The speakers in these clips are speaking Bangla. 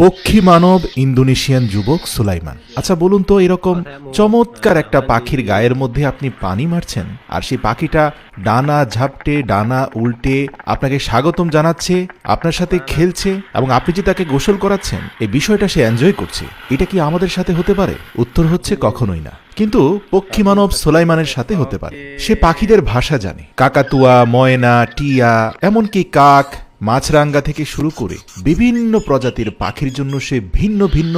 পক্ষী মানব ইন্দোনেশিয়ান যুবক সুলাইমান। আচ্ছা বলুন তো, এরকম চমৎকার একটা পাখির গায়ের মধ্যে আপনি পানি মারছেন, আর সেই পাখিটা ডানা ঝাপটে ডানা উল্টে আপনাকে স্বাগতম জানাচ্ছে, আপনার সাথে খেলছে, এবং আপনি যে তাকে গোসল করাচ্ছেন, এই বিষয়টা সে এনজয় করছে। এটা কি আমাদের সাথে হতে পারে? উত্তর হচ্ছে কখনোই না। কিন্তু পক্ষী মানব সুলাইমানের সাথে হতে পারে। সে পাখিদের ভাষা জানে, কাকাতুয়া, ময়না, টিয়া, এমনকি কাক, মাছরাঙ্গা থেকে শুরু করে বিভিন্ন প্রজাতির পাখির জন্য সে ভিন্ন ভিন্ন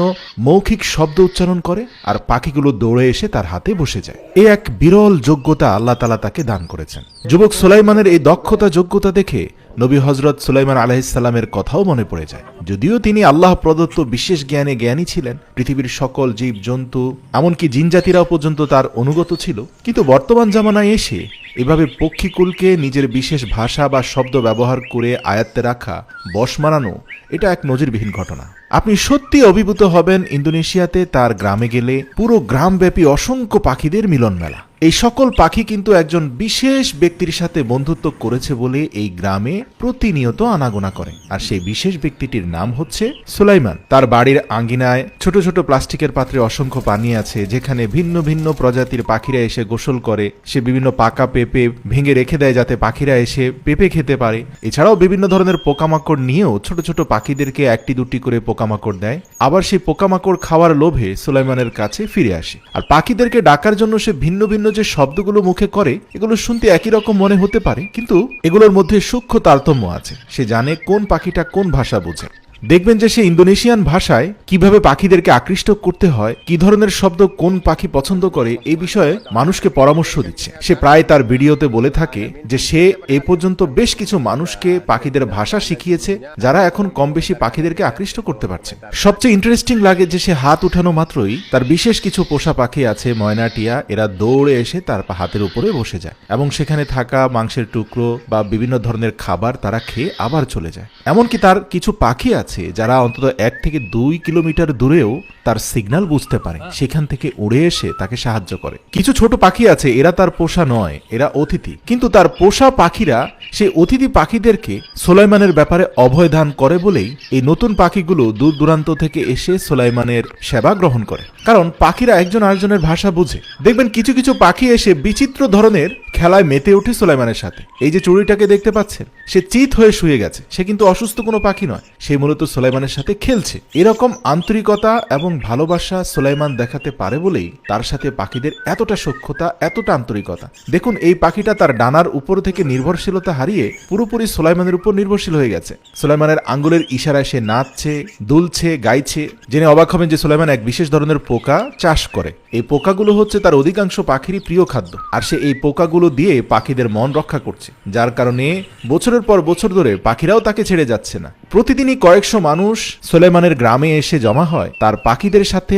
মৌখিক শব্দ উচ্চারণ করে, আর পাখিগুলো দৌড়ে এসে তার হাতে বসে যায়। এ এক বিরল যোগ্যতা আল্লাহ তাআলা তাকে দান করেছেন। যুবক সুলাইমানের এই দক্ষতা যোগ্যতা দেখে নবী হযরত সুলাইমান আলাইহিস সালামের কথাও মনে পড়ে যায়। যদিও তিনি আল্লাহ প্রদত্ত বিশেষ জ্ঞানে জ্ঞানী ছিলেন, পৃথিবীর সকল জীব জন্তু এমনকি জিনজাতিরাও পর্যন্ত তার অনুগত ছিল, কিন্তু বর্তমান জামানায় এসে এভাবে পক্ষীকুলকে নিজের বিশেষ ভাষা বা শব্দ ব্যবহার করে আয়ত্তে রাখা, বশ মানানো, এটা এক নজিরবিহীন ঘটনা। আপনি সত্যি অভিভূত হবেন ইন্দোনেশিয়াতে তার গ্রামে গেলে। পুরো গ্রামব্যাপী অসংখ্য পাখিদের মিলন মেলা। এই সকল পাখি কিন্তু একজন বিশেষ ব্যক্তির সাথে বন্ধুত্ব করেছে বলে এই গ্রামে প্রতিনিয়ত আনাগোনা করে, আর সেই বিশেষ ব্যক্তিটির নাম হচ্ছে সুলাইমান। তার বাড়ির আঙ্গিনায় ছোট ছোট প্লাস্টিকের পাত্রে অসংখ্য পানি আছে, যেখানে ভিন্ন ভিন্ন প্রজাতির পাখিরা এসে গোসল করে। সে বিভিন্ন পাকা পেঁপে ভেঙে রেখে দেয় যাতে পাখিরা এসে পেঁপে খেতে পারে। এছাড়াও বিভিন্ন ধরনের পোকামাকড় নিয়েও ছোট ছোট পাখিদেরকে একটি দুটি করে পোকামাকড় দেয়। আবার সেই পোকামাকড় খাওয়ার লোভে সুলাইমানের কাছে ফিরে আসে। আর পাখিদেরকে ডাকার জন্য সে ভিন্ন ভিন্ন যে শব্দগুলো মুখে করে, এগুলো শুনতে একই রকম মনে হতে পারে, কিন্তু এগুলোর মধ্যে সূক্ষ্ম তারতম্য আছে। সে জানে কোন পাখিটা কোন ভাষা বোঝে। দেখবেন যে সে ইন্দোনেশিয়ান ভাষায় কিভাবে পাখিদেরকে আকৃষ্ট করতে হয়, কি ধরনের শব্দ কোন পাখি পছন্দ করে, এই বিষয়ে মানুষকে পরামর্শ দিচ্ছে। সে প্রায় তার ভিডিওতে বলে থাকে যে সে এ পর্যন্ত বেশ কিছু মানুষকে পাখিদের ভাষা শিখিয়েছে, যারা এখন কম বেশি পাখিদেরকে আকৃষ্ট করতে পারছে। সবচেয়ে ইন্টারেস্টিং লাগে যে সে হাত উঠানো মাত্রই তার বিশেষ কিছু পোষা পাখি আছে, ময়না, টিয়া, এরা দৌড়ে এসে তার হাতের উপরে বসে যায়, এবং সেখানে থাকা মাংসের টুকরো বা বিভিন্ন ধরনের খাবার তারা খেয়ে আবার চলে যায়। এমনকি তার কিছু পাখি আছে যারা অন্তত 1 থেকে 2 কিলোমিটার দূরেও তার সিগন্যাল বুঝতে পারে, সেখান থেকে উড়ে এসে তাকে সাহায্য করে। কিছু ছোট পাখি আছে, এরা তার পোষা নয়, এরা অতিথি, কিন্তু তার পোষা পাখিরা সেই অতিথি পাখিদেরকে সুলাইমানের ব্যাপারে অভয় দান করে বলেই এই নতুন পাখিগুলো দূর দূরান্ত থেকে এসে সুলাইমানের সেবা গ্রহণ করে, কারণ পাখিরা একজন আরেকজনের ভাষা বুঝে। দেখবেন কিছু কিছু পাখি এসে বিচিত্র ধরনের খেলায় মেতে ওঠে সুলাইমানের সাথে। এই যে চড়ুইটাকে দেখতে পাচ্ছেন, সে চিত হয়ে শুয়ে গেছে, সে কিন্তু অসুস্থ কোনো পাখি নয়, সে মূলত সুলাইমানের সাথে খেলছে। এরকম আন্তরিকতা এবং ভালোবাসা সুলাইমান দেখাতে পারে বলেই তার সাথে পাখিদের এতটা সখ্যতা, এতটা আন্তরিকতা। দেখুন, এই পাখিটা তার ডানার উপর থেকে নির্ভরশীলতা হারিয়ে পুরোপুরি সুলাইমানের উপর নির্ভরশীল হয়ে গেছে। সুলাইমানের আঙ্গুলের ইশারায় সে নাচছে, দুলছে, গাইছে। জেনে অবাক হবেন যে সুলাইমান এক বিশেষ ধরনের পোকা চাষ করে। এই পোকাগুলো হচ্ছে তার অধিকাংশ পাখিরই প্রিয় খাদ্য, আর সে এই পোকাগুলো দিয়ে পাখিদের মন রক্ষা করছে, যার কারণে বছরের পর বছর ধরে পাখিরাও তাকে ছেড়ে যাচ্ছে না। প্রতিদিনই কয়েকশো মানুষ সুলাইমানের গ্রামে এসে জমা হয় তার পাখিদের সাথে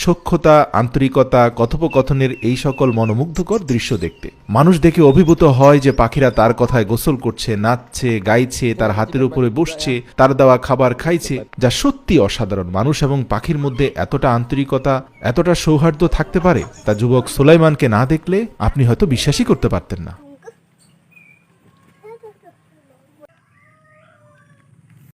সখ্যতা, আন্তরিকতা, কথোপকথনের এই সকল মনোমুগ্ধকর দৃশ্য দেখতে। মানুষ দেখে অভিভূত হয় যে পাখিরা তার কথায় গোসল করছে, নাচছে, গাইছে, তার হাতের উপরে বসছে, তার দেওয়া খাবার খাইছে, যা সত্যি অসাধারণ। মানুষ এবং পাখির মধ্যে এতটা আন্তরিকতা, এতটা সৌহার্দ্য থাকতে পারে, তা যুবক সুলাইমানকে না দেখলে আপনি হয়তো বিশ্বাসই করতে পারতেন না।